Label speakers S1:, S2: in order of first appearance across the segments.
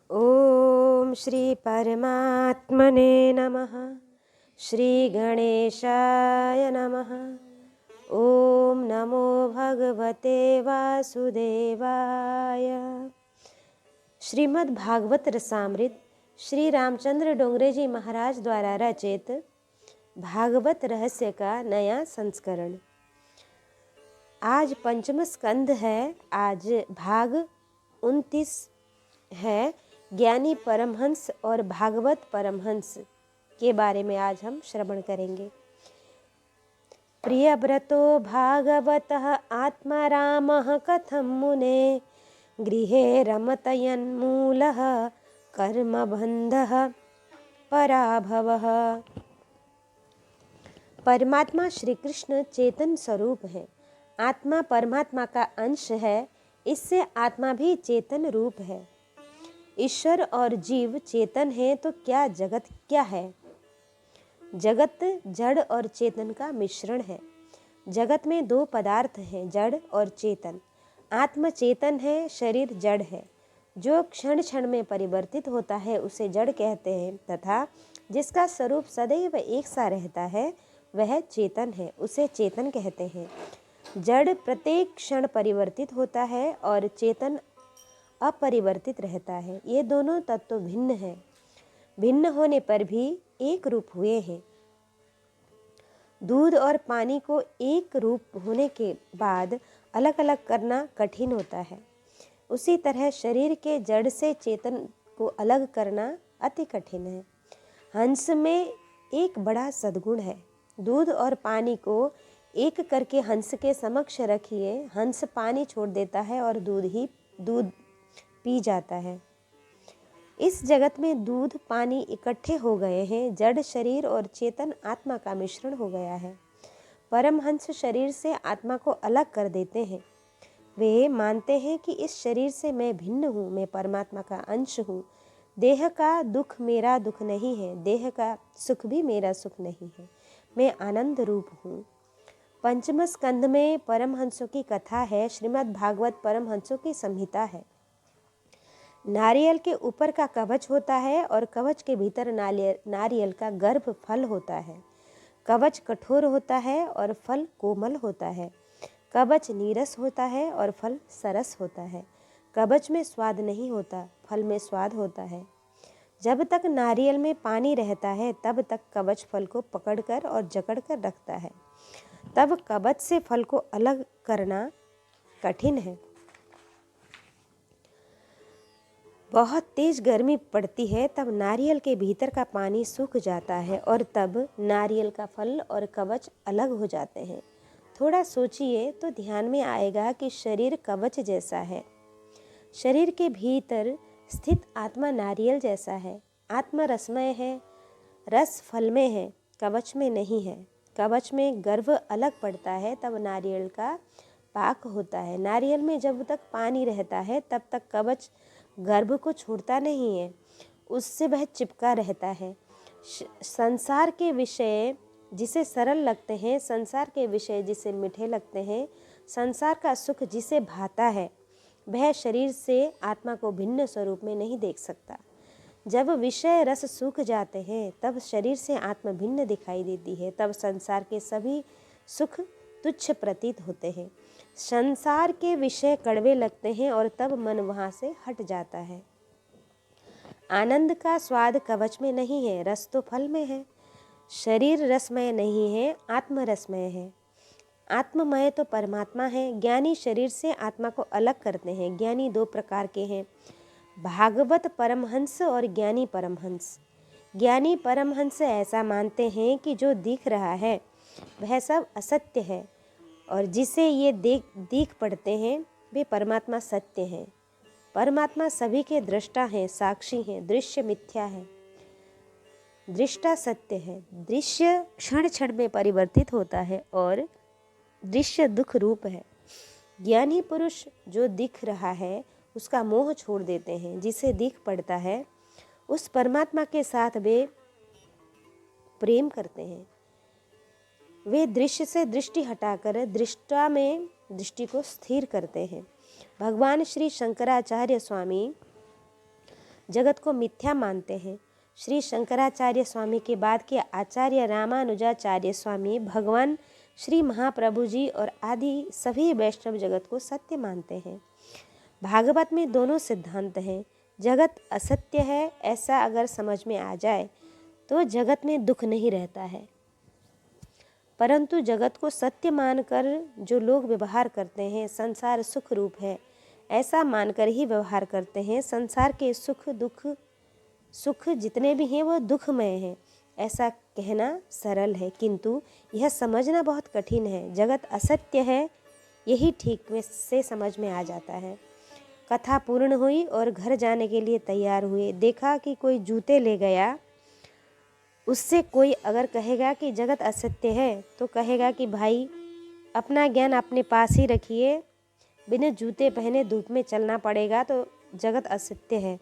S1: ओम श्री परमात्मने नमः। श्री गणेशाय नमः। ओम नमो भगवते वासुदेवाय। श्रीमद् भागवत रसामृत श्री रामचंद्र डोंगरे जी महाराज द्वारा रचित भागवत रहस्य का नया संस्करण। आज पंचम स्कंद है। आज भाग 29 है। ज्ञानी परमहंस और भागवत परमहंस के बारे में आज हम श्रवण करेंगे। प्रियव्रतो भागवतः आत्मा रामः कथं मुने गृहे रमतयन्मूलः कर्मबन्धः पराभवः। परमात्मा श्री कृष्ण चेतन स्वरूप है। आत्मा परमात्मा का अंश है, इससे आत्मा भी चेतन रूप है। ईश्वर और जीव चेतन है तो क्या जगत क्या है? जगत जड़ और चेतन का मिश्रण है। जगत में दो पदार्थ हैं, जड़ और चेतन। आत्म चेतन है, शरीर जड़ है। जो क्षण क्षण में परिवर्तित होता है उसे जड़ कहते हैं, तथा जिसका स्वरूप सदैव एक सा रहता है वह चेतन है, उसे चेतन कहते हैं। जड़ प्रत्येक क्षण परिवर्तित होता है और चेतन अपरिवर्तित रहता है। ये दोनों तत्व भिन्न हैं, भिन्न होने पर भी एक रूप हुए हैं। दूध और पानी को एक रूप होने के बाद अलग अलग करना कठिन होता है। उसी तरह शरीर के जड़ से चेतन को अलग करना अति कठिन है। हंस में एक बड़ा सद्गुण है। दूध और पानी को एक करके हंस के समक्ष रखिए, हंस पानी छोड़ देता है और दूध पी जाता है। इस जगत में दूध पानी इकट्ठे हो गए हैं। जड़ शरीर और चेतन आत्मा का मिश्रण हो गया है। परमहंस शरीर से आत्मा को अलग कर देते हैं। वे मानते हैं कि इस शरीर से मैं भिन्न हूँ, मैं परमात्मा का अंश हूँ। देह का दुख मेरा दुख नहीं है, देह का सुख भी मेरा सुख नहीं है, मैं आनंद रूप हूँ। पंचम स्कंद में परमहंसों की कथा है। श्रीमद् भागवत परमहंसों की संहिता है। नारियल के ऊपर का कवच होता है और कवच के भीतर नारियल का गर्भ फल होता है। कवच कठोर होता है और फल कोमल होता है। कवच नीरस होता है और फल सरस होता है। कवच में स्वाद नहीं होता, फल में स्वाद होता है। जब तक नारियल में पानी रहता है तब तक कवच फल को पकड़कर और जकड़कर रखता है। तब कवच से फल को अलग करना कठिन है। बहुत तेज गर्मी पड़ती है, तब नारियल के भीतर का पानी सूख जाता है और तब नारियल का फल और कवच अलग हो जाते हैं। थोड़ा सोचिए तो ध्यान में आएगा कि शरीर कवच जैसा है। शरीर के भीतर स्थित आत्मा नारियल जैसा है। आत्मा रसमय है, रस फल में है, कवच में नहीं है। कवच में गर्भ अलग पड़ता है, तब नारियल का पाक होता है। नारियल में जब तक पानी रहता है तब तक कवच गर्भ को छोड़ता नहीं है, उससे वह चिपका रहता है। संसार के विषय जिसे सरल लगते हैं, संसार के विषय जिसे मीठे लगते हैं, संसार का सुख जिसे भाता है, वह शरीर से आत्मा को भिन्न स्वरूप में नहीं देख सकता। जब विषय रस सूख जाते हैं तब शरीर से आत्मा भिन्न दिखाई देती है। तब संसार के सभी सुख तुच्छ प्रतीत होते हैं। संसार के विषय कड़वे लगते हैं और तब मन वहाँ से हट जाता है। आनंद का स्वाद कवच में नहीं है, रस तो फल में है। शरीर रसमय नहीं है, आत्म रसमय है। आत्ममय तो परमात्मा है। ज्ञानी शरीर से आत्मा को अलग करते हैं। ज्ञानी दो प्रकार के हैं, भागवत परमहंस और ज्ञानी परमहंस। ज्ञानी परमहंस ऐसा मानते हैं कि जो दिख रहा है वह सब असत्य है और जिसे ये दिख पड़ते हैं वे परमात्मा सत्य हैं। परमात्मा सभी के दृष्टा हैं, साक्षी हैं। दृश्य मिथ्या है, दृष्टा सत्य है। दृश्य क्षण क्षण में परिवर्तित होता है और दृश्य दुख रूप है। ज्ञानी पुरुष जो दिख रहा है उसका मोह छोड़ देते हैं। जिसे दिख पड़ता है उस परमात्मा के साथ वे प्रेम करते हैं। वे दृश्य से दृष्टि हटाकर दृष्टा में दृष्टि को स्थिर करते हैं। भगवान श्री शंकराचार्य स्वामी जगत को मिथ्या मानते हैं। श्री शंकराचार्य स्वामी के बाद के आचार्य रामानुजाचार्य स्वामी, भगवान श्री महाप्रभु जी और आदि सभी वैष्णव जगत को सत्य मानते हैं। भागवत में दोनों सिद्धांत हैं। जगत असत्य है, ऐसा अगर समझ में आ जाए तो जगत में दुख नहीं रहता है। परंतु जगत को सत्य मानकर जो लोग व्यवहार करते हैं, संसार सुख रूप है ऐसा मानकर ही व्यवहार करते हैं। संसार के सुख जितने भी हैं वो दुखमय हैं, ऐसा कहना सरल है, किंतु यह समझना बहुत कठिन है। जगत असत्य है, यही ठीक से समझ में आ जाता है। कथा पूर्ण हुई और घर जाने के लिए तैयार हुए। देखा कि कोई जूते ले गया। उससे कोई अगर कहेगा कि जगत असत्य है तो कहेगा कि भाई अपना ज्ञान अपने पास ही रखिए, बिना जूते पहने धूप में चलना पड़ेगा तो जगत असत्य है।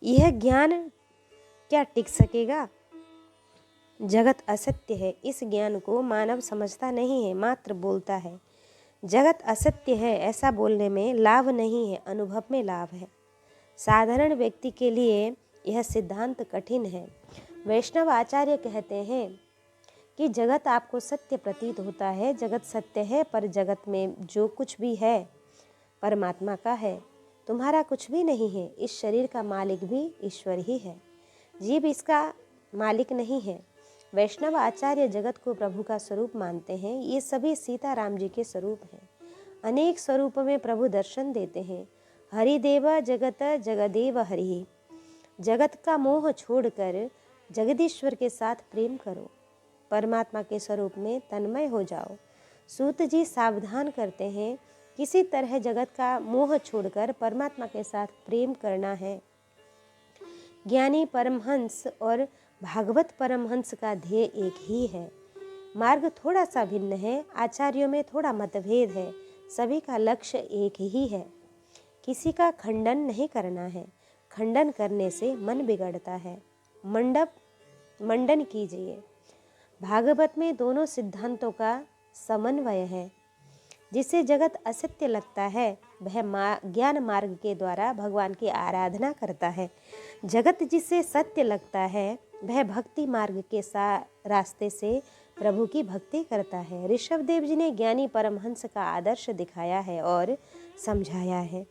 S1: यह ज्ञान क्या टिक सकेगा? जगत असत्य है, इस ज्ञान को मानव समझता नहीं है, मात्र बोलता है। जगत असत्य है ऐसा बोलने में लाभ नहीं है, अनुभव में लाभ है। साधारण व्यक्ति के लिए यह सिद्धांत कठिन है। वैष्णव आचार्य कहते हैं कि जगत आपको सत्य प्रतीत होता है, जगत सत्य है, पर जगत में जो कुछ भी है परमात्मा का है, तुम्हारा कुछ भी नहीं है। इस शरीर का मालिक भी ईश्वर ही है, जीव इसका मालिक नहीं है। वैष्णव आचार्य जगत को प्रभु का स्वरूप मानते हैं। ये सभी सीताराम जी के स्वरूप हैं। अनेक स्वरूपों में प्रभु दर्शन देते हैं। हरिदेव जगत जगदेव हरि। जगत का मोह छोड़कर जगदीश्वर के साथ प्रेम करो, परमात्मा के स्वरूप में तन्मय हो जाओ। सूत जी सावधान करते हैं, किसी तरह जगत का मोह छोड़कर परमात्मा के साथ प्रेम करना है। ज्ञानी परमहंस और भागवत परमहंस का ध्येय एक ही है। मार्ग थोड़ा सा भिन्न है, आचार्यों में थोड़ा मतभेद है, सभी का लक्ष्य एक ही है। किसी का खंडन नहीं करना है, खंडन करने से मन बिगड़ता है। मंडन कीजिए। भागवत में दोनों सिद्धांतों का समन्वय है। जिसे जगत असत्य लगता है वह ज्ञान मार्ग के द्वारा भगवान की आराधना करता है। जगत जिसे सत्य लगता है वह भक्ति मार्ग के रास्ते से प्रभु की भक्ति करता है। ऋषभदेव जी ने ज्ञानी परमहंस का आदर्श दिखाया है और समझाया है।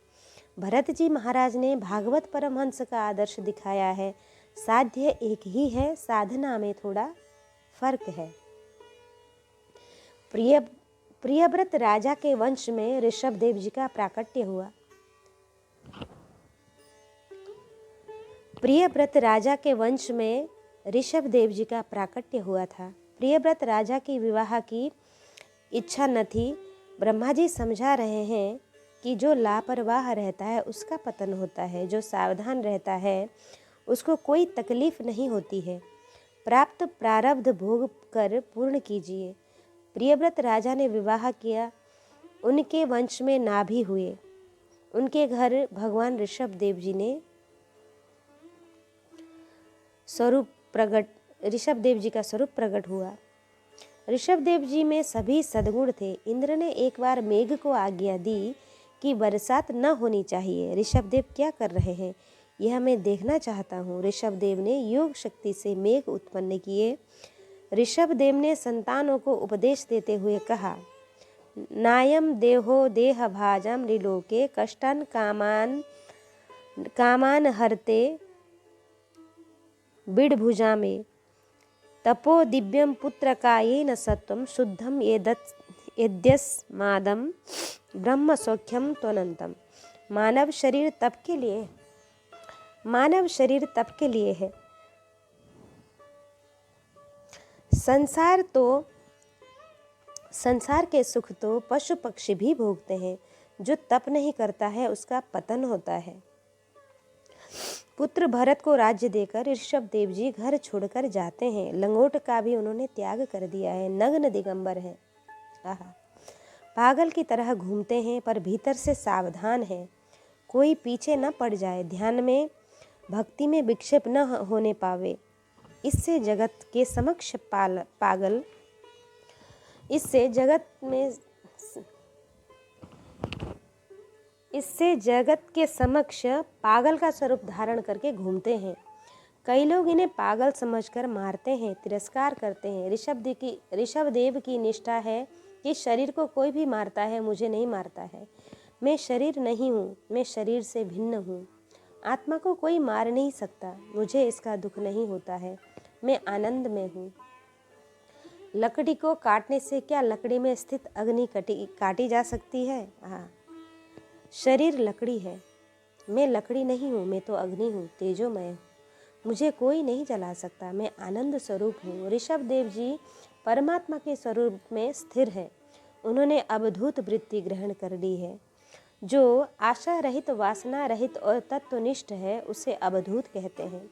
S1: भरत जी महाराज ने भागवत परमहंस का आदर्श दिखाया है। साध्य एक ही है, साधना में थोड़ा फर्क है। प्रियव्रत राजा के वंश में ऋषभदेव जी का प्राकट्य हुआ। प्रियव्रत राजा के वंश में ऋषभदेव जी का प्राकट्य हुआ था। प्रियव्रत राजा की विवाह की इच्छा न थी। ब्रह्मा जी समझा रहे हैं कि जो लापरवाह रहता है उसका पतन होता है, जो सावधान रहता है उसको कोई तकलीफ नहीं होती है। प्राप्त प्रारब्ध भोग कर पूर्ण कीजिए। प्रियव्रत राजा ने विवाह किया। उनके वंश में नाभि हुए। उनके घर भगवान ऋषभदेव जी ने ऋषभदेव जी का स्वरूप प्रकट हुआ। ऋषभदेव जी में सभी सद्गुण थे। इंद्र ने एक बार मेघ को आज्ञा दी कि बरसात न होनी चाहिए। ऋषभदेव क्या कर रहे हैं यह मैं देखना चाहता हूँ। ऋषभदेव ने योग शक्ति से मेघ उत्पन्न किए। ऋषभदेव ने संतानों को उपदेश देते हुए कहा, नायम देहो देह भाजम त्रिलोके कष्टन कामान हरते बिडभुजा में तपो दिव्यम पुत्र कायेन सत्वम शुद्धम यद्यस्मादम ब्रह्म सौख्यम त्वनंतम। मानव शरीर तप के लिए है। संसार के सुख तो पशु पक्षी भी भोगते हैं। जो तप नहीं करता है उसका पतन होता है। पुत्र भरत को राज्य देकर ऋषभदेव जी घर छोड़कर जाते हैं। लंगोट का भी उन्होंने त्याग कर दिया है। नग्न दिगंबर है। पागल की तरह घूमते हैं पर भीतर से सावधान है, कोई पीछे न पड़ जाए। ध्यान में भक्ति में विक्षेप न होने पावे। इससे जगत के समक्ष पागल इससे जगत में इससे जगत के समक्ष पागल का स्वरूप धारण करके घूमते हैं। कई लोग इन्हें पागल समझकर मारते हैं, तिरस्कार करते हैं। ऋषभदेव की निष्ठा है कि शरीर को कोई भी मारता है, मुझे नहीं मारता है। मैं शरीर नहीं हूँ, मैं शरीर से भिन्न हूँ। आत्मा को कोई मार नहीं सकता, मुझे इसका दुख नहीं होता है, मैं आनंद में हूँ। लकड़ी को काटने से क्या लकड़ी में स्थित अग्नि काटी जा सकती है? हाँ, शरीर लकड़ी है, मैं लकड़ी नहीं हूँ, मैं तो अग्नि हूँ, तेजोमय हूँ, मुझे कोई नहीं जला सकता, मैं आनंद स्वरूप हूँ। ऋषभदेव जी परमात्मा के स्वरूप में स्थिर है। उन्होंने अवधूत वृत्ति ग्रहण कर ली है। जो आशा रहित, वासना रहित और तत्वनिष्ठ है, उसे अवधूत कहते हैं।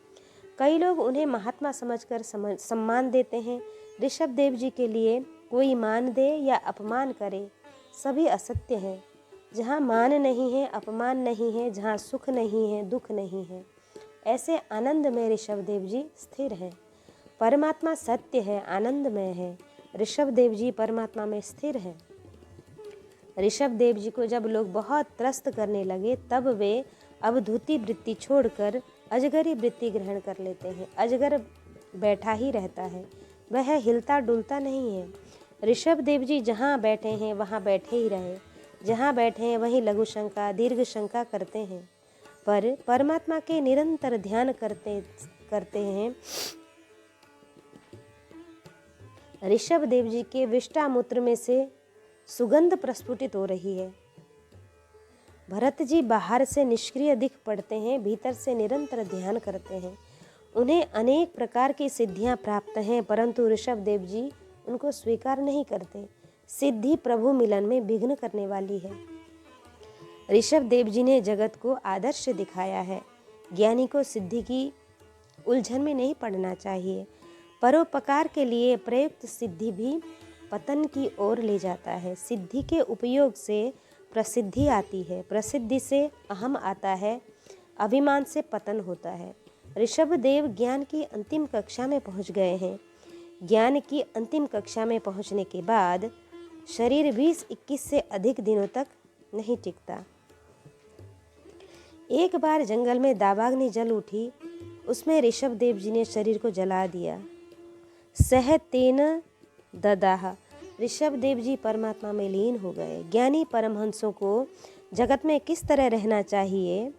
S1: कई लोग उन्हें महात्मा समझकर सम्मान देते हैं। ऋषभदेव जी के लिए कोई मान दे या अपमान करे, सभी असत्य है। जहाँ मान नहीं है, अपमान नहीं है, जहाँ सुख नहीं है, दुख नहीं है, ऐसे आनंद में ऋषभदेव जी स्थिर हैं। परमात्मा सत्य है, आनंदमय है। ऋषभदेव जी परमात्मा में स्थिर हैं। ऋषभदेव जी को जब लोग बहुत त्रस्त करने लगे, तब वे अवधूति वृत्ति छोड़कर अजगरी वृत्ति ग्रहण कर लेते हैं। अजगर बैठा ही रहता है, वह हिलता डुलता नहीं है। ऋषभदेव जी जहाँ बैठे हैं वहाँ बैठे ही रहे, जहाँ बैठे हैं वहीं लघु शंका दीर्घ शंका करते हैं, पर परमात्मा के निरंतर ध्यान करते हैं। ऋषभदेव जी के विष्टामूत्र में से सुगंध प्रस्फुटित हो रही है। भरत जी बाहर से निष्क्रिय दिख पड़ते हैं, भीतर से निरंतर ध्यान करते हैं। उन्हें अनेक प्रकार की सिद्धियां प्राप्त हैं, परंतु ऋषभदेव जी उनको स्वीकार नहीं करते। सिद्धि प्रभु मिलन में विघ्न करने वाली है। ऋषभदेव जी ने जगत को आदर्श दिखाया है। ज्ञानी को सिद्धि की उलझन में नहीं पड़ना चाहिए। परोपकार के लिए प्रयुक्त सिद्धि भी पतन की ओर ले जाता है। सिद्धि के उपयोग से प्रसिद्धि आती है, प्रसिद्धि से अहम आता है, अभिमान से पतन होता है। ऋषभदेव ज्ञान की अंतिम कक्षा में पहुंच गए हैं। ज्ञान की अंतिम कक्षा में पहुंचने के बाद शरीर 20-21 से अधिक दिनों तक नहीं टिकता। एक बार जंगल में दावाग्नि जल उठी, उसमें ऋषभदेव जी ने शरीर को जला दिया। सह तेन ददाह, ऋषभदेव जी परमात्मा में लीन हो गए। ज्ञानी परमहंसों को जगत में किस तरह रहना चाहिए,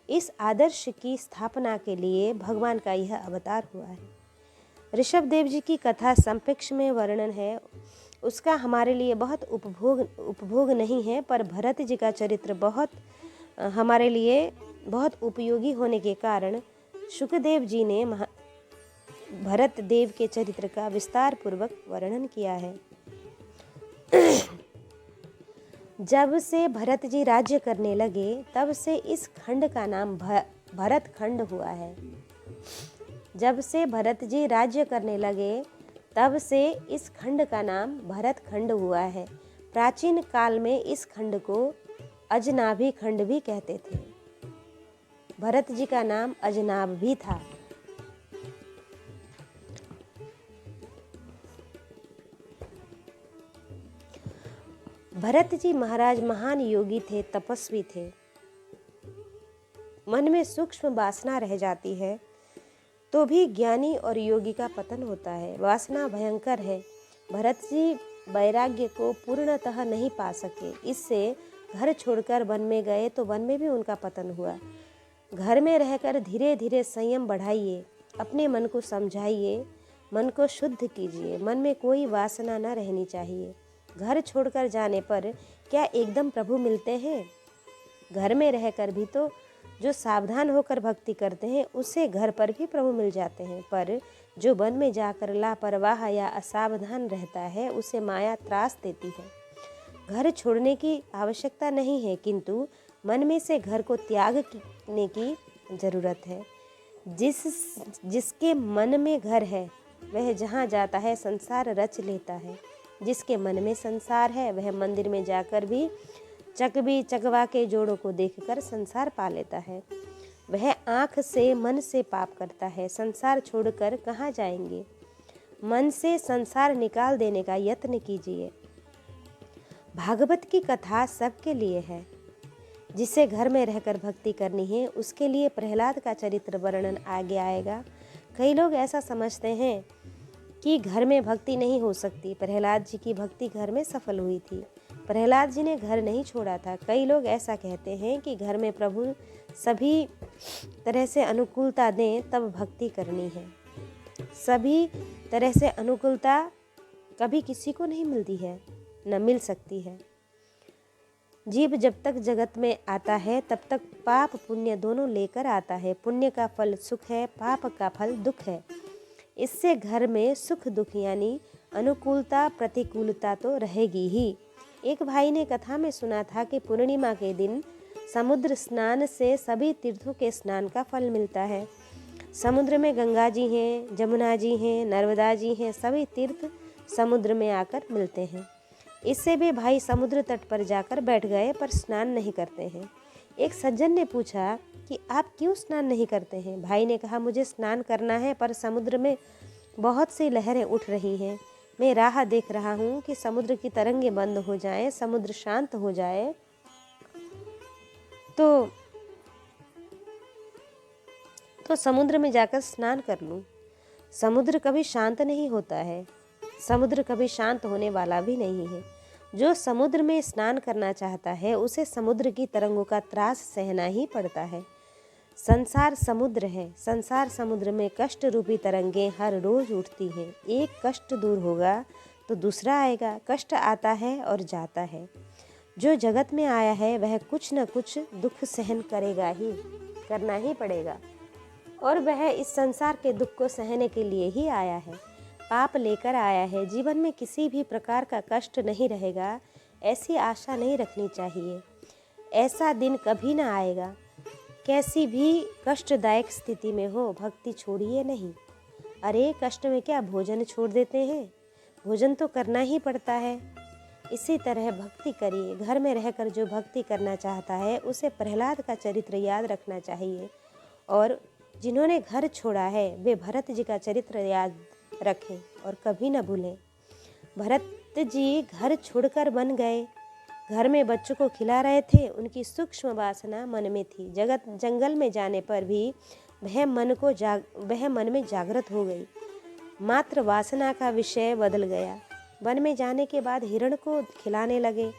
S1: इस आदर्श की स्थापना के लिए भगवान का यह अवतार हुआ है। ऋषभदेव जी की कथा संपेक्ष में वर्णन है, उसका हमारे लिए बहुत उपभोग नहीं है, पर भरत जी का चरित्र हमारे लिए बहुत उपयोगी होने के कारण शुकदेव जी ने भरत देव के चरित्र का विस्तार पूर्वक वर्णन किया है। जब से भरत जी राज्य करने लगे, तब से इस खंड का नाम भरत खंड हुआ है। जब से भरत जी राज्य करने लगे, तब से इस खंड का नाम भरत खंड हुआ है। प्राचीन काल में इस खंड को अजनाभी खंड भी कहते थे। भरत जी का नाम अजनाभ भी था। भरत जी महाराज महान योगी थे, तपस्वी थे। मन में सूक्ष्म वासना रह जाती है तो भी ज्ञानी और योगी का पतन होता है। वासना भयंकर है। भरत जी वैराग्य को पूर्णतः नहीं पा सके, इससे घर छोड़कर वन में गए तो वन में भी उनका पतन हुआ। घर में रहकर धीरे धीरे संयम बढ़ाइए, अपने मन को समझाइए, मन को शुद्ध कीजिए। मन में कोई वासना न रहनी चाहिए। घर छोड़कर जाने पर क्या एकदम प्रभु मिलते हैं? घर में रहकर भी तो जो सावधान होकर भक्ति करते हैं, उससे घर पर भी प्रभु मिल जाते हैं, पर जो वन में जाकर लापरवाह या असावधान रहता है, उसे माया त्रास देती है। घर छोड़ने की आवश्यकता नहीं है, किंतु मन में से घर को त्यागने की जरूरत है। जिसके मन में घर है, वह जहाँ जाता है संसार रच लेता है। जिसके मन में संसार है, वह मंदिर में जाकर भी चकबी चकवा के जोड़ों को देखकर संसार पा लेता है। वह आँख से मन से पाप करता है। संसार छोड़कर कहाँ जाएंगे? मन से संसार निकाल देने का यत्न कीजिए। भागवत की कथा सबके लिए है। जिसे घर में रहकर भक्ति करनी है उसके लिए प्रहलाद का चरित्र वर्णन आगे आएगा। कई लोग ऐसा समझते हैं कि घर में भक्ति नहीं हो सकती। प्रहलाद जी की भक्ति घर में सफल हुई थी। प्रहलाद जी ने घर नहीं छोड़ा था। कई लोग ऐसा कहते हैं कि घर में प्रभु सभी तरह से अनुकूलता दें तब भक्ति करनी है। सभी तरह से अनुकूलता कभी किसी को नहीं मिलती है, न मिल सकती है। जीव जब तक जगत में आता है तब तक पाप पुण्य दोनों लेकर आता है। पुण्य का फल सुख है, पाप का फल दुख है। इससे घर में सुख दुख यानी अनुकूलता प्रतिकूलता तो रहेगी ही। एक भाई ने कथा में सुना था कि पूर्णिमा के दिन समुद्र स्नान से सभी तीर्थों के स्नान का फल मिलता है। समुद्र में गंगा जी हैं, जमुना जी हैं, नर्मदा जी हैं, सभी तीर्थ समुद्र में आकर मिलते हैं। इससे भी भाई समुद्र तट पर जाकर बैठ गए पर स्नान नहीं करते हैं। एक सज्जन ने पूछा कि आप क्यों स्नान नहीं करते हैं? भाई ने कहा, मुझे स्नान करना है पर समुद्र में बहुत सी लहरें उठ रही हैं। मैं राह देख रहा हूँ कि समुद्र की तरंगें बंद हो जाएं, समुद्र शांत हो जाए तो समुद्र में जाकर स्नान कर लूँ। समुद्र कभी शांत नहीं होता है, समुद्र कभी शांत होने वाला भी नहीं है। जो समुद्र में स्नान करना चाहता है उसे समुद्र की तरंगों का त्रास सहना ही पड़ता है। संसार समुद्र है, संसार समुद्र में कष्ट रूपी तरंगें हर रोज उठती हैं। एक कष्ट दूर होगा तो दूसरा आएगा। कष्ट आता है और जाता है। जो जगत में आया है वह कुछ न कुछ दुख सहन करेगा ही, करना ही पड़ेगा, और वह इस संसार के दुख को सहने के लिए ही आया है, पाप लेकर आया है। जीवन में किसी भी प्रकार का कष्ट नहीं रहेगा, ऐसी आशा नहीं रखनी चाहिए। ऐसा दिन कभी ना आएगा। कैसी भी कष्टदायक स्थिति में हो, भक्ति छोड़िए नहीं। अरे कष्ट में क्या भोजन छोड़ देते हैं? भोजन तो करना ही पड़ता है। इसी तरह भक्ति करिए। घर में रहकर जो भक्ति करना चाहता है उसे प्रहलाद का चरित्र याद रखना चाहिए, और जिन्होंने घर छोड़ा है वे भरत जी का चरित्र याद रखें और कभी न भूलें। भरत जी घर छोड़कर बन गए, घर में बच्चों को खिला रहे थे। उनकी सूक्ष्म वासना मन में थी। जंगल में जाने पर भी वह मन में जागृत हो गई। मात्र वासना का विषय बदल गया। वन में जाने के बाद हिरण को खिलाने लगे।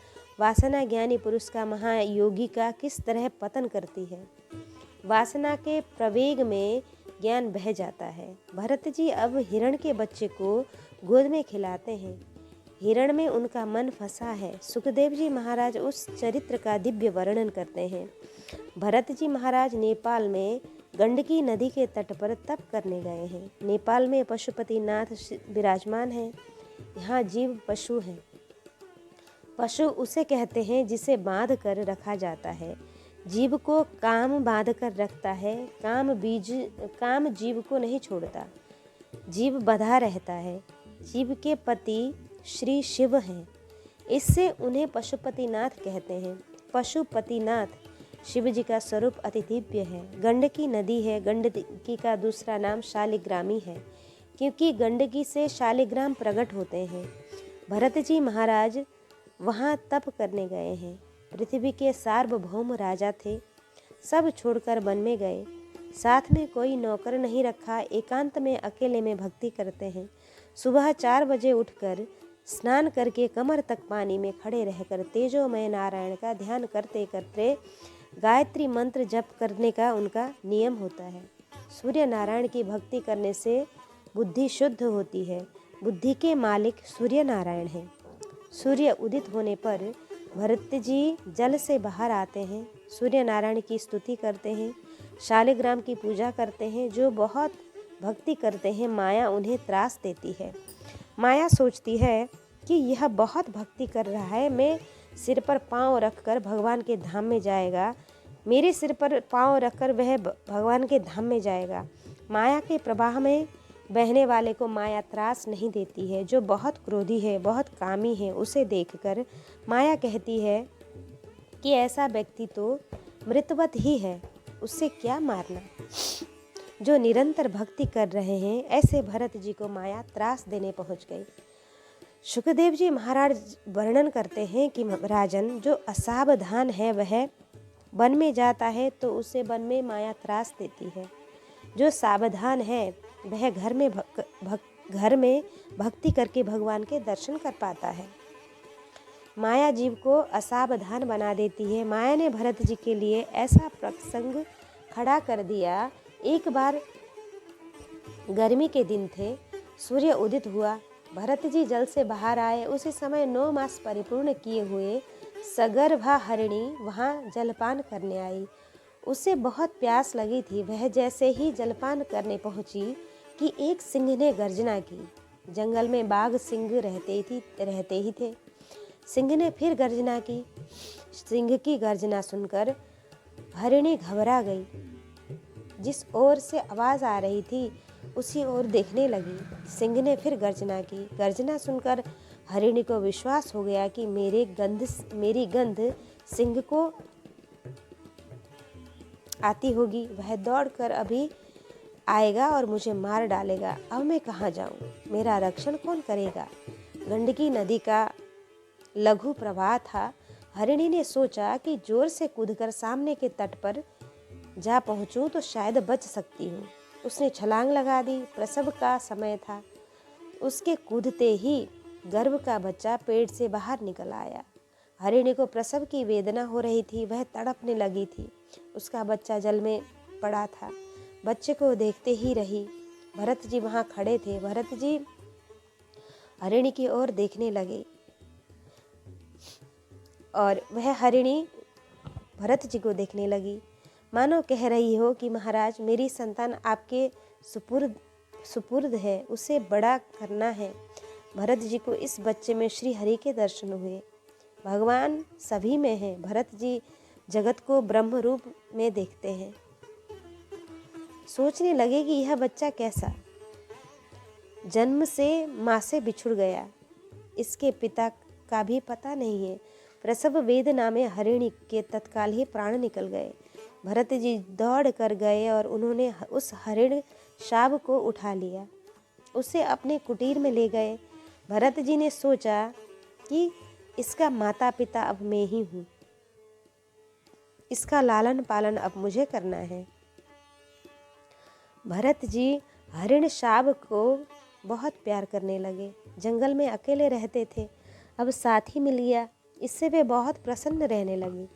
S1: वासना ज्ञानी पुरुष का, महायोगी का किस तरह पतन करती है। वासना के प्रवेग में ज्ञान बह जाता है। भरत जी अब हिरण के बच्चे को गोद में खिलाते हैं। हिरण में उनका मन फंसा है। सुखदेव जी महाराज उस चरित्र का दिव्य वर्णन करते हैं। भरत जी महाराज नेपाल में गंडकी नदी के तट पर तप करने गए हैं। नेपाल में पशुपतिनाथ विराजमान हैं। यहाँ जीव पशु हैं। पशु उसे कहते हैं जिसे बांध कर रखा जाता है। जीव को काम बांध कर रखता है। काम जीव को नहीं छोड़ता। जीव बंधा रहता है। जीव के पति श्री शिव हैं, इससे उन्हें पशुपतिनाथ कहते हैं। पशुपतिनाथ शिव जी का स्वरूप अति दिव्य है। गंडकी नदी है। गंडकी का दूसरा नाम शालिग्रामी है, क्योंकि गंडकी से शालिग्राम प्रकट होते हैं। भरत जी महाराज वहाँ तप करने गए हैं। पृथ्वी के सार्वभौम राजा थे। सब छोड़कर वन में गए। साथ में कोई नौकर नहीं रखा। एकांत में अकेले में भक्ति करते हैं। सुबह 4 बजे उठकर स्नान करके कमर तक पानी में खड़े रहकर तेजोमय नारायण का ध्यान करते करते गायत्री मंत्र जप करने का उनका नियम होता है। सूर्य नारायण की भक्ति करने से बुद्धि शुद्ध होती है। बुद्धि के मालिक सूर्य नारायण हैं। सूर्य उदित होने पर भरत जी जल से बाहर आते हैं। सूर्य नारायण की स्तुति करते हैं। शालिग्राम की पूजा करते हैं। जो बहुत भक्ति करते हैं माया उन्हें त्रास देती है। माया सोचती है कि यह बहुत भक्ति कर रहा है, मैं सिर पर पाँव रखकर भगवान के धाम में जाएगा, मेरे सिर पर पाँव रखकर वह भगवान के धाम में जाएगा। माया के प्रवाह में बहने वाले को माया त्रास नहीं देती है। जो बहुत क्रोधी है, बहुत कामी है, उसे देखकर माया कहती है कि ऐसा व्यक्ति तो मृतवत ही है, उससे क्या मारना। जो निरंतर भक्ति कर रहे हैं ऐसे भरत जी को माया त्रास देने पहुंच गई। सुखदेव जी महाराज वर्णन करते हैं कि राजन, जो असावधान है वह वन में जाता है तो उसे वन में माया त्रास देती है। जो सावधान है वह घर में भक्ति करके भगवान के दर्शन कर पाता है। माया जीव को असावधान बना देती है। माया ने भरत जी के लिए ऐसा प्रसंग खड़ा कर दिया। एक बार गर्मी के दिन थे, सूर्य उदित हुआ। भरत जी जल से बाहर आए। उसी समय 9 मास परिपूर्ण किए हुए सगर्भा हरिणी वहाँ जलपान करने आई। उसे बहुत प्यास लगी थी। वह जैसे ही जलपान करने पहुंची कि एक सिंह ने गर्जना की। जंगल में बाघ सिंह रहते ही थे। सिंह ने फिर गर्जना की। सिंह की गर्जना सुनकर हरिणी घबरा गई। जिस ओर से आवाज़ आ रही थी उसी ओर देखने लगी। सिंह ने फिर गर्जना की। गर्जना सुनकर हरिणी को विश्वास हो गया कि मेरी गंध सिंह को आती होगी। वह दौड़कर अभी आएगा और मुझे मार डालेगा। अब मैं कहाँ जाऊँ? मेरा रक्षण कौन करेगा? गंडकी नदी का लघु प्रवाह था। हरिणी ने सोचा कि जोर से कूदकर सामने के तट पर जा पहुँचूं तो शायद बच सकती हूँ। उसने छलांग लगा दी। प्रसव का समय था। उसके कूदते ही गर्भ का बच्चा पेट से बाहर निकल आया। हरिणी को प्रसव की वेदना हो रही थी। वह तड़पने लगी थी। उसका बच्चा जल में पड़ा था। बच्चे को देखते ही रही। भरत जी वहाँ खड़े थे। भरत जी हरिणी की ओर देखने लगे और वह हरिणी भरत जी को देखने लगी, मानो कह रही हो कि महाराज, मेरी संतान आपके सुपुर्द है, उसे बड़ा करना है। भरत जी को इस बच्चे में श्री हरि के दर्शन हुए। भगवान सभी में है। भरत जी जगत को ब्रह्म रूप में देखते हैं। सोचने लगे कि यह बच्चा कैसा, जन्म से माँ से बिछुड़ गया, इसके पिता का भी पता नहीं है। प्रसव वेदना में हरिणी के तत्काल ही प्राण निकल गए। भरत जी दौड़ कर गए और उन्होंने उस हरिण शाब को उठा लिया, उसे अपने कुटीर में ले गए। भरत जी ने सोचा कि इसका माता पिता अब मैं ही हूँ, इसका लालन पालन अब मुझे करना है। भरत जी हरिण शाब को बहुत प्यार करने लगे। जंगल में अकेले रहते थे, अब साथी मिल गया। इससे वे बहुत प्रसन्न रहने लगे।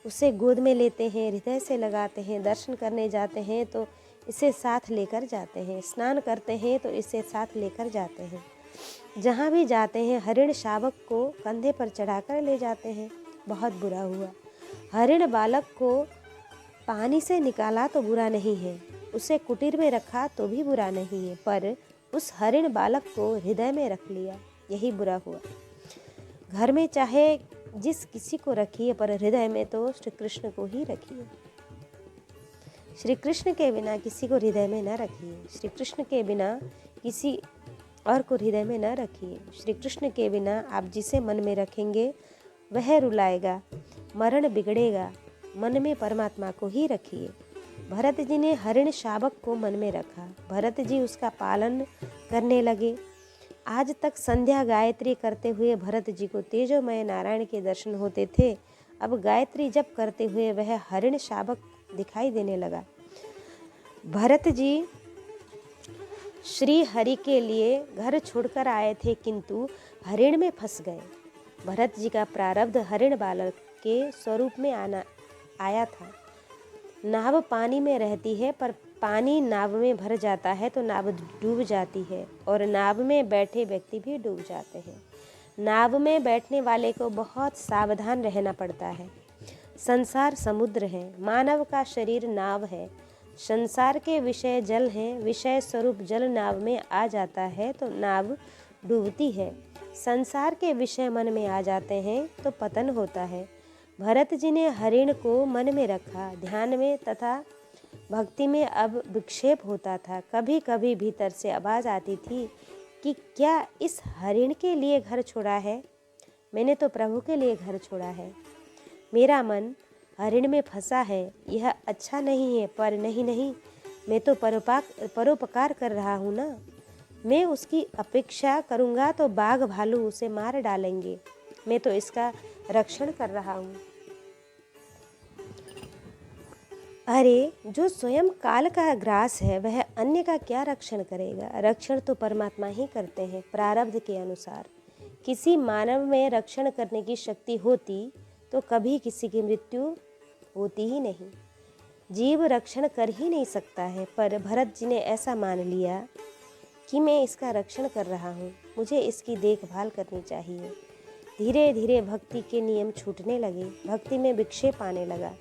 S1: उसे गोद में लेते हैं, हृदय से लगाते हैं। दर्शन करने जाते हैं तो इसे साथ लेकर जाते हैं। स्नान करते हैं तो इसे साथ लेकर जाते हैं। जहाँ भी जाते हैं हरिण शावक को कंधे पर चढ़ाकर ले जाते हैं। बहुत बुरा हुआ। हरिण बालक को पानी से निकाला तो बुरा नहीं है, उसे कुटीर में रखा तो भी बुरा नहीं है, पर उस हरिण बालक को हृदय में रख लिया, यही बुरा हुआ। घर में चाहे जिस किसी को रखिए, पर हृदय में तो श्री कृष्ण को ही रखिए। श्री कृष्ण के बिना किसी को हृदय में न रखिए। श्री कृष्ण के बिना किसी और को हृदय में न रखिए। श्री कृष्ण के बिना आप जिसे मन में रखेंगे वह रुलाएगा, मरण बिगड़ेगा। मन में परमात्मा को ही रखिए। भरत जी ने हरिण शावक को मन में रखा। भरत जी उसका पालन करने लगे। आज तक संध्या गायत्री करते हुए भरत जी को तेजोमय नारायण के दर्शन होते थे। अब गायत्री जप करते हुए वह हरिण शावक दिखाई देने लगा। भरत जी श्री हरि के लिए घर छोड़कर आए थे, किंतु हरिण में फंस गए। भरत जी का प्रारब्ध हरिण बालक के स्वरूप में आया था। नाव पानी में रहती है, पर पानी नाव में भर जाता है तो नाव डूब जाती है और नाव में बैठे व्यक्ति भी डूब जाते हैं। नाव में बैठने वाले को बहुत सावधान रहना पड़ता है। संसार समुद्र है, मानव का शरीर नाव है। संसार के विषय जल हैं, विषय स्वरूप जल नाव में आ जाता है तो नाव डूबती है। संसार के विषय मन में आ जाते हैं तो पतन होता है। भरत जी ने हरिण को मन में रखा, ध्यान में तथा भक्ति में अब विक्षेप होता था। कभी कभी भीतर से आवाज़ आती थी कि क्या इस हरिण के लिए घर छोड़ा है? मैंने तो प्रभु के लिए घर छोड़ा है। मेरा मन हरिण में फंसा है, यह अच्छा नहीं है। पर नहीं, मैं तो परोपकार कर रहा हूँ ना। मैं उसकी अपेक्षा करूँगा तो बाघ भालू उसे मार डालेंगे। मैं तो इसका रक्षण कर रहा हूँ। अरे, जो स्वयं काल का ग्रास है वह अन्य का क्या रक्षण करेगा। रक्षण तो परमात्मा ही करते हैं प्रारब्ध के अनुसार। किसी मानव में रक्षण करने की शक्ति होती तो कभी किसी की मृत्यु होती ही नहीं। जीव रक्षण कर ही नहीं सकता है, पर भरत जी ने ऐसा मान लिया कि मैं इसका रक्षण कर रहा हूँ, मुझे इसकी देखभाल करनी चाहिए। धीरे धीरे भक्ति के नियम छूटने लगे, भक्ति में विक्षेप आने लगा।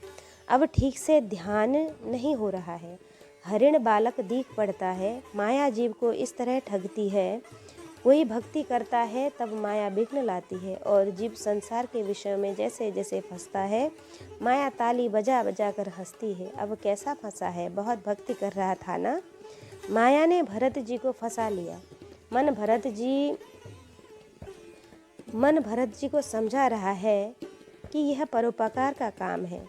S1: अब ठीक से ध्यान नहीं हो रहा है। हरिण बालक दिख पड़ता है। माया जीव को इस तरह ठगती है। कोई भक्ति करता है तब माया विघ्न लाती है और जीव संसार के विषय में जैसे जैसे फंसता है, माया ताली बजा बजा कर हंसती है। अब कैसा फंसा है, बहुत भक्ति कर रहा था ना। माया ने भरत जी को फंसा लिया। मन भरत जी को समझा रहा है कि यह परोपकार का काम है।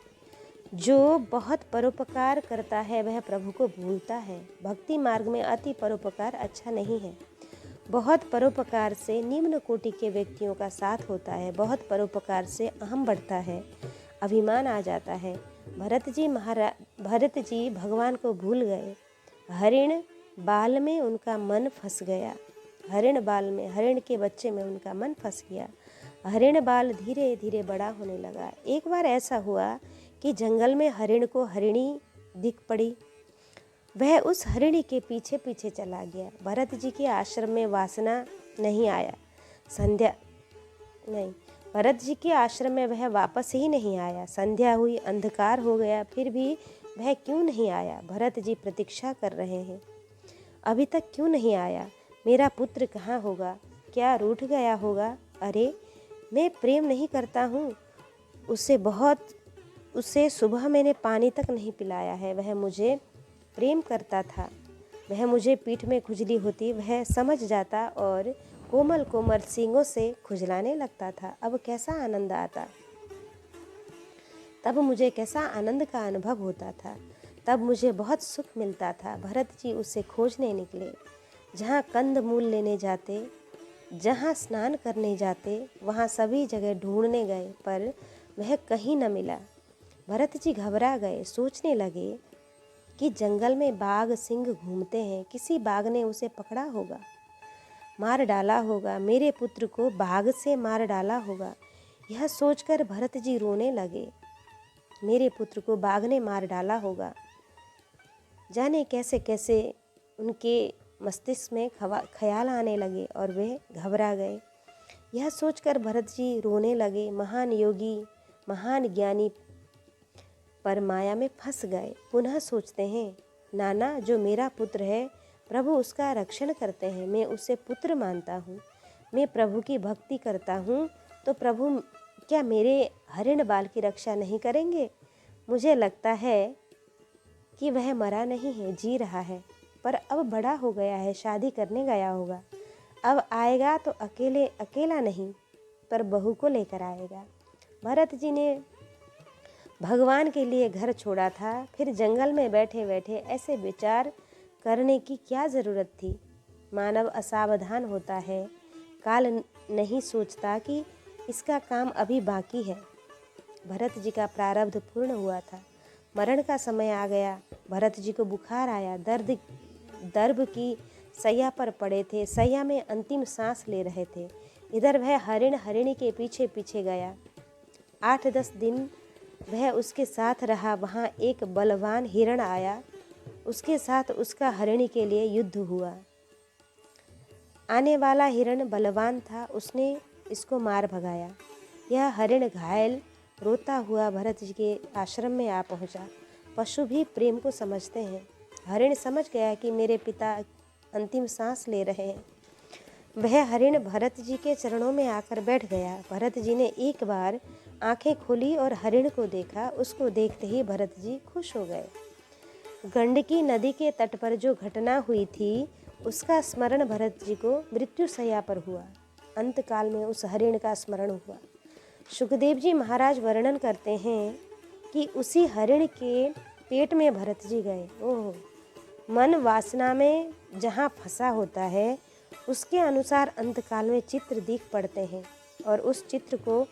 S1: जो बहुत परोपकार करता है वह प्रभु को भूलता है। भक्ति मार्ग में अति परोपकार अच्छा नहीं है। बहुत परोपकार से निम्न कोटि के व्यक्तियों का साथ होता है। बहुत परोपकार से अहम बढ़ता है, अभिमान आ जाता है। भरत जी भगवान को भूल गए। हरिण बाल में उनका मन फंस गया। हरिण के बच्चे में उनका मन फंस गया। हरिण बाल धीरे धीरे बड़ा होने लगा। एक बार ऐसा हुआ कि जंगल में हरिण को हरिणी दिख पड़ी। वह उस हरिणी के पीछे पीछे चला गया। भरत जी के आश्रम में वासना नहीं आया। भरत जी के आश्रम में वह वापस ही नहीं आया। संध्या हुई, अंधकार हो गया, फिर भी वह क्यों नहीं आया। भरत जी प्रतीक्षा कर रहे हैं, अभी तक क्यों नहीं आया। मेरा पुत्र कहाँ होगा, क्या रूठ गया होगा। अरे, मैं प्रेम नहीं करता हूँ उसे सुबह मैंने पानी तक नहीं पिलाया है। वह मुझे प्रेम करता था। वह मुझे पीठ में खुजली होती वह समझ जाता और कोमल कोमल सींगों से खुजलाने लगता था। अब कैसा आनंद आता, तब मुझे कैसा आनंद का अनुभव होता था, तब मुझे बहुत सुख मिलता था। भरत जी उसे खोजने निकले। जहाँ कंद मूल लेने जाते, जहाँ स्नान करने जाते, वहाँ सभी जगह ढूंढने गए, पर वह कहीं न मिला। भरत जी घबरा गए। सोचने लगे कि जंगल में बाघ सिंह घूमते हैं, किसी बाघ ने उसे पकड़ा होगा, मार डाला होगा, मेरे पुत्र को बाघ से मार डाला होगा। यह सोचकर भरत जी रोने लगे। मेरे पुत्र को बाघ ने मार डाला होगा। जाने कैसे कैसे उनके मस्तिष्क में ख्याल आने लगे और वे घबरा गए। यह सोचकर भरत जी रोने लगे। महान योगी, महान ज्ञानी पर माया में फंस गए। पुनः सोचते हैं, नाना जो मेरा पुत्र है, प्रभु उसका रक्षण करते हैं, मैं उसे पुत्र मानता हूँ, मैं प्रभु की भक्ति करता हूँ, तो प्रभु क्या मेरे हरिण बाल की रक्षा नहीं करेंगे। मुझे लगता है कि वह मरा नहीं है, जी रहा है, पर अब बड़ा हो गया है, शादी करने गया होगा। अब आएगा तो अकेला नहीं, पर बहू को लेकर आएगा। भरत जी ने भगवान के लिए घर छोड़ा था, फिर जंगल में बैठे बैठे ऐसे विचार करने की क्या ज़रूरत थी। मानव असावधान होता है, काल नहीं सोचता कि इसका काम अभी बाकी है। भरत जी का प्रारब्ध पूर्ण हुआ था, मरण का समय आ गया। भरत जी को बुखार आया, दर्भ की सैया पर पड़े थे, सैया में अंतिम सांस ले रहे थे। इधर वह हरिणी के पीछे पीछे गया। 8-10 दिन वह उसके साथ रहा। वहाँ एक बलवान हिरण आया, उसके साथ उसका हरिणी के लिए युद्ध हुआ। आने वाला हिरण बलवान था, उसने इसको मार भगाया। यह हरिण घायल रोता हुआ भरत जी के आश्रम में आ पहुँचा। पशु भी प्रेम को समझते हैं। हरिण समझ गया कि मेरे पिता अंतिम सांस ले रहे हैं। वह हरिण भरत जी के चरणों में आकर बैठ गया। भरत जी ने एक बार आंखें खोली और हरिण को देखा। उसको देखते ही भरत जी खुश हो गए। गंडकी नदी के तट पर जो घटना हुई थी, उसका स्मरण भरत जी को मृत्यु शैया पर हुआ। अंतकाल में उस हरिण का स्मरण हुआ। सुखदेव जी महाराज वर्णन करते हैं कि उसी हरिण के पेट में भरत जी गए। ओह, मन वासना में जहाँ फंसा होता है, उसके अनुसार अंतकाल में चित्र दिख पड़ते हैं, और उस चित्र को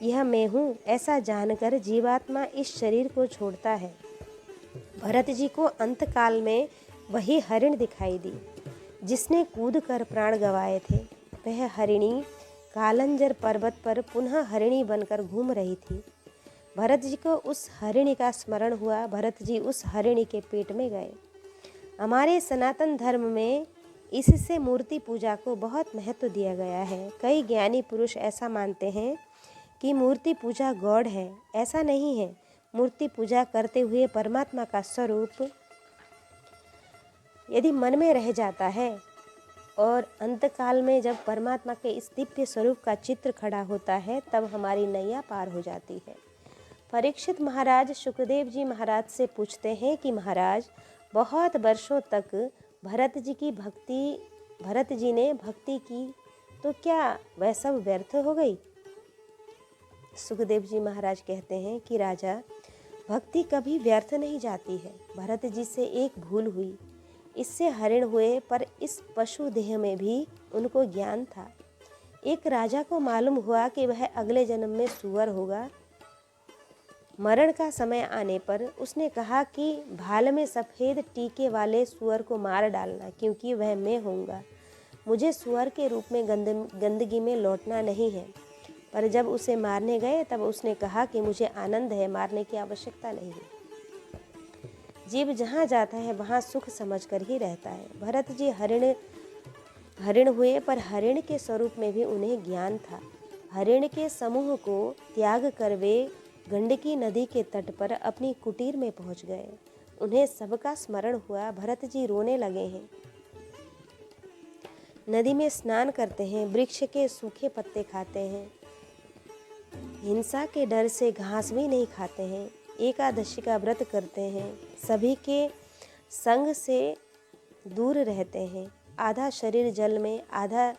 S1: यह मैं हूँ ऐसा जानकर जीवात्मा इस शरीर को छोड़ता है। भरत जी को अंतकाल में वही हरिण दिखाई दी जिसने कूद कर प्राण गंवाए थे। वह हरिणी कालंजर पर्वत पर पुनः हरिणी बनकर घूम रही थी। भरत जी को उस हरिणी का स्मरण हुआ। भरत जी उस हरिणी के पेट में गए। हमारे सनातन धर्म में इससे मूर्ति पूजा को बहुत महत्व दिया गया है। कई ज्ञानी पुरुष ऐसा मानते हैं कि मूर्ति पूजा गॉड है। ऐसा नहीं है। मूर्ति पूजा करते हुए परमात्मा का स्वरूप यदि मन में रह जाता है और अंतकाल में जब परमात्मा के इस दिव्य स्वरूप का चित्र खड़ा होता है तब हमारी नैया पार हो जाती है। परीक्षित महाराज सुखदेव जी महाराज से पूछते हैं कि महाराज, बहुत वर्षों तक भरत जी ने भक्ति की तो क्या वह सब व्यर्थ हो गई? सुखदेव जी महाराज कहते हैं कि राजा, भक्ति कभी व्यर्थ नहीं जाती है। भरत जी से एक भूल हुई, इससे हरिण हुए, पर इस पशु देह में भी उनको ज्ञान था। एक राजा को मालूम हुआ कि वह अगले जन्म में सूअर होगा। मरण का समय आने पर उसने कहा कि भाल में सफ़ेद टीके वाले सूअर को मार डालना, क्योंकि वह मैं होऊंगा। मुझे सूअर के रूप में गंदगी में लौटना नहीं है। पर जब उसे मारने गए तब उसने कहा कि मुझे आनंद है, मारने की आवश्यकता नहीं है। जीव जहाँ जाता है वहाँ सुख समझकर ही रहता है। भरत जी हरिण हुए, पर हरिण के स्वरूप में भी उन्हें ज्ञान था। हरिण के समूह को त्याग कर वे गंडकी नदी के तट पर अपनी कुटीर में पहुँच गए। उन्हें सबका स्मरण हुआ। भरत जी रोने लगे हैं। नदी में स्नान करते हैं, वृक्ष के सूखे पत्ते खाते हैं, हिंसा के डर से घास भी नहीं खाते हैं, एकादशी का व्रत करते हैं, सभी के संग से दूर रहते हैं, आधा शरीर जल में आधा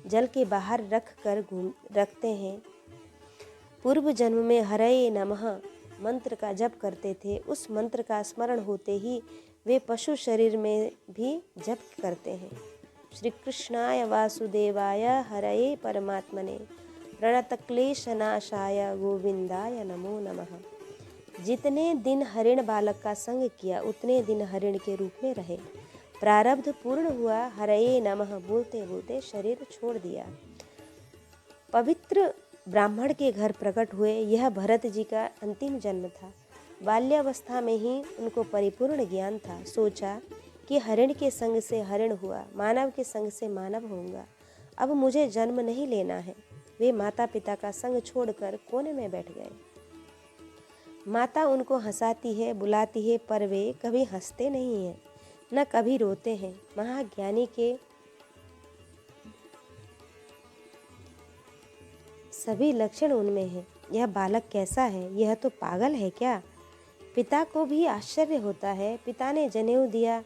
S1: जल के बाहर रखते हैं। पूर्व जन्म में हरये नमः मंत्र का जप करते थे। उस मंत्र का स्मरण होते ही वे पशु शरीर में भी जप करते हैं। श्री कृष्णाय वासुदेवाय हरये परमात्मने प्रणतक्लेशनाशाय गोविंदाय नमो नमः। जितने दिन हरिण बालक का संग किया उतने दिन हरिण के रूप में रहे। प्रारब्ध पूर्ण हुआ, हरये नमः बोलते बोलते शरीर छोड़ दिया। पवित्र ब्राह्मण के घर प्रकट हुए। यह भरत जी का अंतिम जन्म था। बाल्यावस्था में ही उनको परिपूर्ण ज्ञान था। सोचा कि हरिण के संग से हरिण हुआ, मानव के संग से मानव होऊंगा। अब मुझे जन्म नहीं लेना है। वे माता पिता का संग छोड़कर कोने में बैठ गए। माता उनको हंसाती है, बुलाती है, पर वे कभी हंसते नहीं हैं, न कभी रोते हैं। महाज्ञानी के सभी लक्षण उनमें हैं। यह बालक कैसा है? यह तो पागल है क्या? पिता को भी आश्चर्य होता है। पिता ने जनेऊ दिया।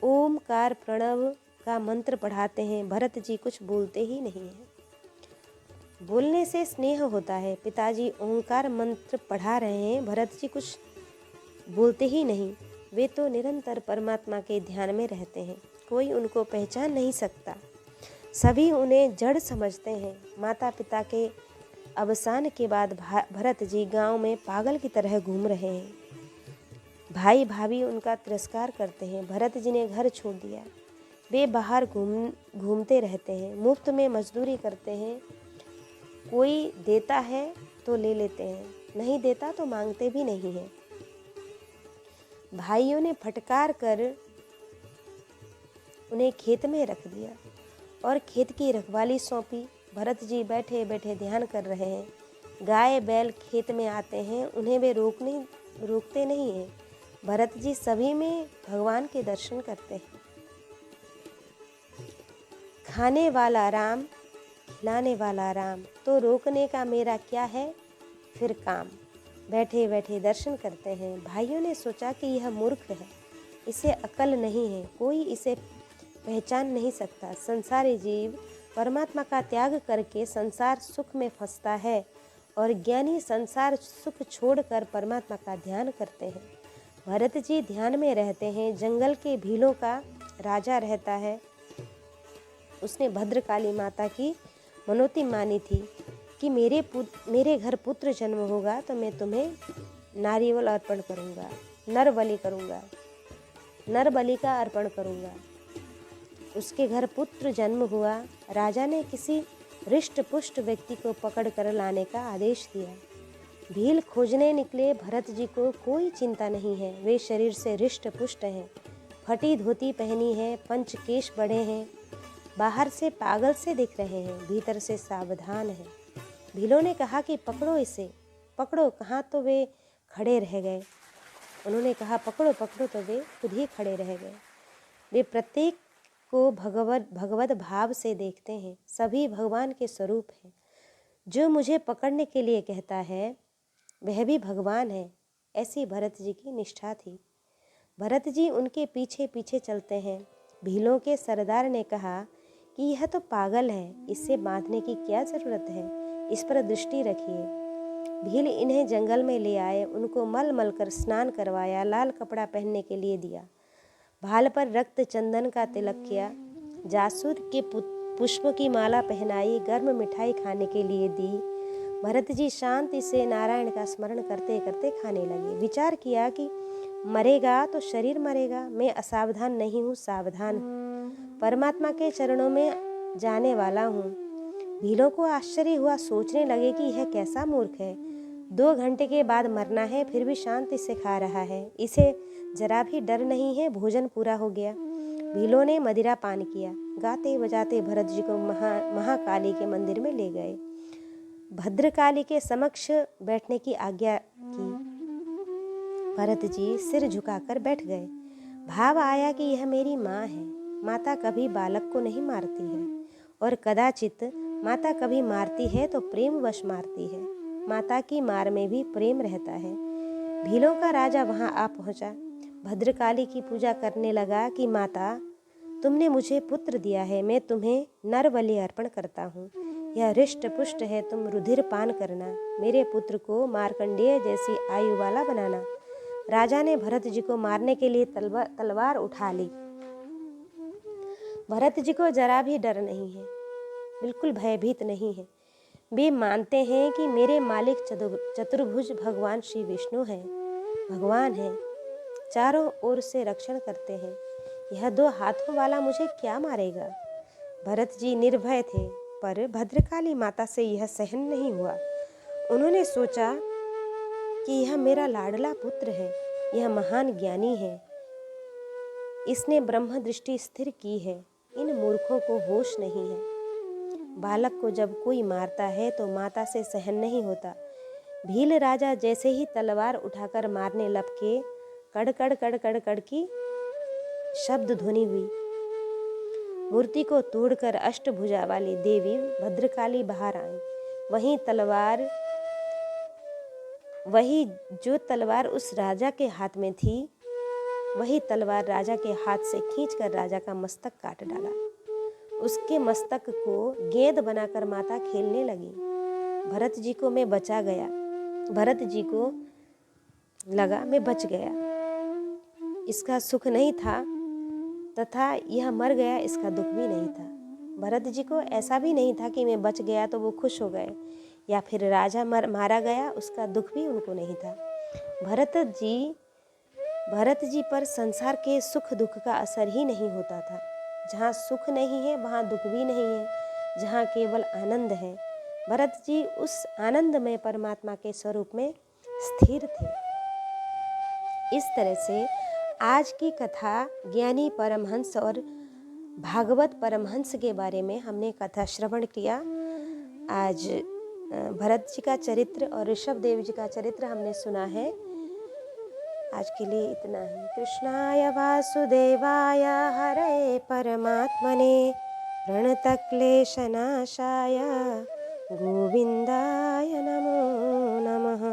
S1: ओमकार प्रणव का मंत्र पढ़ाते हैं। भरत जी कुछ बोलते ही नहीं हैं। बोलने से स्नेह होता है। पिताजी ओंकार मंत्र पढ़ा रहे हैं, भरत जी कुछ बोलते ही नहीं। वे तो निरंतर परमात्मा के ध्यान में रहते हैं। कोई उनको पहचान नहीं सकता। सभी उन्हें जड़ समझते हैं। माता पिता के अवसान के बाद भरत जी गांव में पागल की तरह घूम रहे हैं। भाई भाभी उनका तिरस्कार करते हैं। भरत जी ने घर छोड़ दिया। वे बाहर घूमते रहते हैं, मुफ्त में मजदूरी करते हैं। कोई देता है तो ले लेते हैं, नहीं देता तो मांगते भी नहीं हैं। भाइयों ने फटकार कर उन्हें खेत में रख दिया और खेत की रखवाली सौंपी। भरत जी बैठे बैठे ध्यान कर रहे हैं। गाय बैल खेत में आते हैं, उन्हें वे रोकते नहीं हैं। भरत जी सभी में भगवान के दर्शन करते हैं। खाने वाला राम, खिलाने वाला राम, तो रोकने का मेरा क्या है फिर काम। बैठे बैठे दर्शन करते हैं। भाइयों ने सोचा कि यह मूर्ख है, इसे अकल नहीं है, कोई इसे पहचान नहीं सकता। संसारी जीव परमात्मा का त्याग करके संसार सुख में फंसता है और ज्ञानी संसार सुख छोड़कर परमात्मा का ध्यान करते हैं। भरत जी ध्यान में रहते हैं। जंगल के भीलों का राजा रहता है। उसने भद्रकाली माता की मनोती मानी थी कि मेरे घर पुत्र जन्म होगा तो मैं तुम्हें नारियल अर्पण करूंगा। नर बलि करूँगा, नर बलि का अर्पण करूँगा। उसके घर पुत्र जन्म हुआ। राजा ने किसी हृष्ट पुष्ट व्यक्ति को पकड़ कर लाने का आदेश दिया। भील खोजने निकले। भरत जी को कोई चिंता नहीं है, वे शरीर से हृष्ट पुष्ट हैं, फटी धोती पहनी है, पंच केश बड़े हैं, बाहर से पागल से दिख रहे हैं, भीतर से सावधान है। भीलों ने कहा कि पकड़ो इसे, पकड़ो। कहाँ तो वे खड़े रह गए। उन्होंने कहा पकड़ो पकड़ो, तो वे खुद ही खड़े रह गए। वे प्रत्येक को भगवत भाव से देखते हैं, सभी भगवान के स्वरूप हैं। जो मुझे पकड़ने के लिए कहता है वह भी भगवान है, ऐसी भरत जी की निष्ठा थी। भरत जी उनके पीछे पीछे चलते हैं। भीलों के सरदार ने कहा कि यह तो पागल है, इससे बांधने की क्या ज़रूरत है, इस पर दृष्टि रखिए। भील इन्हें जंगल में ले आए, उनको मल मल कर स्नान करवाया, लाल कपड़ा पहनने के लिए दिया, भाल पर रक्त चंदन का तिलक किया, जासूद के पुष्प की माला पहनाई, गर्म मिठाई खाने के लिए दी। भरत जी शांति से नारायण का स्मरण करते करते खाने लगे। विचार किया कि मरेगा तो शरीर मरेगा, मैं असावधान नहीं हूँ, सावधान हूँ, परमात्मा के चरणों में जाने वाला हूँ। भीलों को आश्चर्य हुआ, सोचने लगे कि यह कैसा मूर्ख है, 2 घंटे के बाद मरना है फिर भी शांति से खा रहा है, इसे जरा भी डर नहीं है। भोजन पूरा हो गया। भीलों ने मदिरा पान किया। गाते बजाते भरत जी को महाकाली के मंदिर में ले गए। भद्रकाली के समक्ष बैठने की आज्ञा की। भरत जी सिर झुकाकर बैठ गए। भाव आया कि यह मेरी माँ है। माता कभी बालक को नहीं मारती है, और कदाचित माता कभी मारती है तो प्रेमवश मारती है। माता की मार में भी प्रेम रहता है। भीलों का राजा वहां आ पहुंचा। भद्रकाली की पूजा करने लगा कि माता, तुमने मुझे पुत्र दिया है, मैं तुम्हें नर बलि अर्पण करता हूँ। यह हृष्ट पुष्ट है, तुम रुधिर पान करना, मेरे पुत्र को मार्कंडेय जैसी आयु वाला बनाना। राजा ने भरत जी को मारने के लिए तलवार उठा ली। भरत जी को जरा भी डर नहीं है, बिल्कुल भयभीत नहीं है। वे मानते हैं कि मेरे मालिक चतुर्भुज भगवान श्री विष्णु हैं, भगवान हैं, चारों ओर से रक्षण करते हैं। यह 2 हाथों वाला मुझे क्या मारेगा। भरत जी निर्भय थे, पर भद्रकाली माता से यह सहन नहीं हुआ। उन्होंने सोचा कि यह मेरा लाडला पुत्र है, यह महान ज्ञानी है, इसने ब्रह्म दृष्टि स्थिर की है, इन मूर्खों को होश नहीं है। बालक को जब कोई मारता है तो माता से सहन नहीं होता। भील राजा जैसे ही तलवार उठाकर मारने लपके, कड़ कड़ कड़ कड़ कड़ की शब्द ध्वनि हुई। मूर्ति को तोड़कर अष्टभुजा वाली देवी भद्रकाली बाहर आई। वही जो तलवार उस राजा के हाथ में थी, वही तलवार राजा के हाथ से खींचकर राजा का मस्तक काट डाला। उसके मस्तक को गेंद बनाकर माता खेलने लगी। भरत जी को मैं बचा गया। भरत जी को लगा मैं बच गया, इसका सुख नहीं था, तथा यह मर गया, इसका दुख भी नहीं था। भरत जी को ऐसा भी नहीं था कि मैं बच गया तो वो खुश हो गए, या फिर राजा मारा गया, उसका दुख भी उनको नहीं था। भरत जी पर संसार के सुख दुख का असर ही नहीं होता था। जहाँ सुख नहीं है वहाँ दुख भी नहीं है, जहाँ केवल आनंद है। भरत जी उस आनंद में परमात्मा के स्वरूप में स्थिर थे। इस तरह से आज की कथा ज्ञानी परमहंस और भागवत परमहंस के बारे में हमने कथा श्रवण किया। आज भरत जी का चरित्र और ऋषभ देव जी का चरित्र हमने सुना है। आज के लिए इतना ही। कृष्णाय वासुदेवाय हरे परमात्मने प्रणतक्लेशनाशाय गोविंदाय नमो नमः।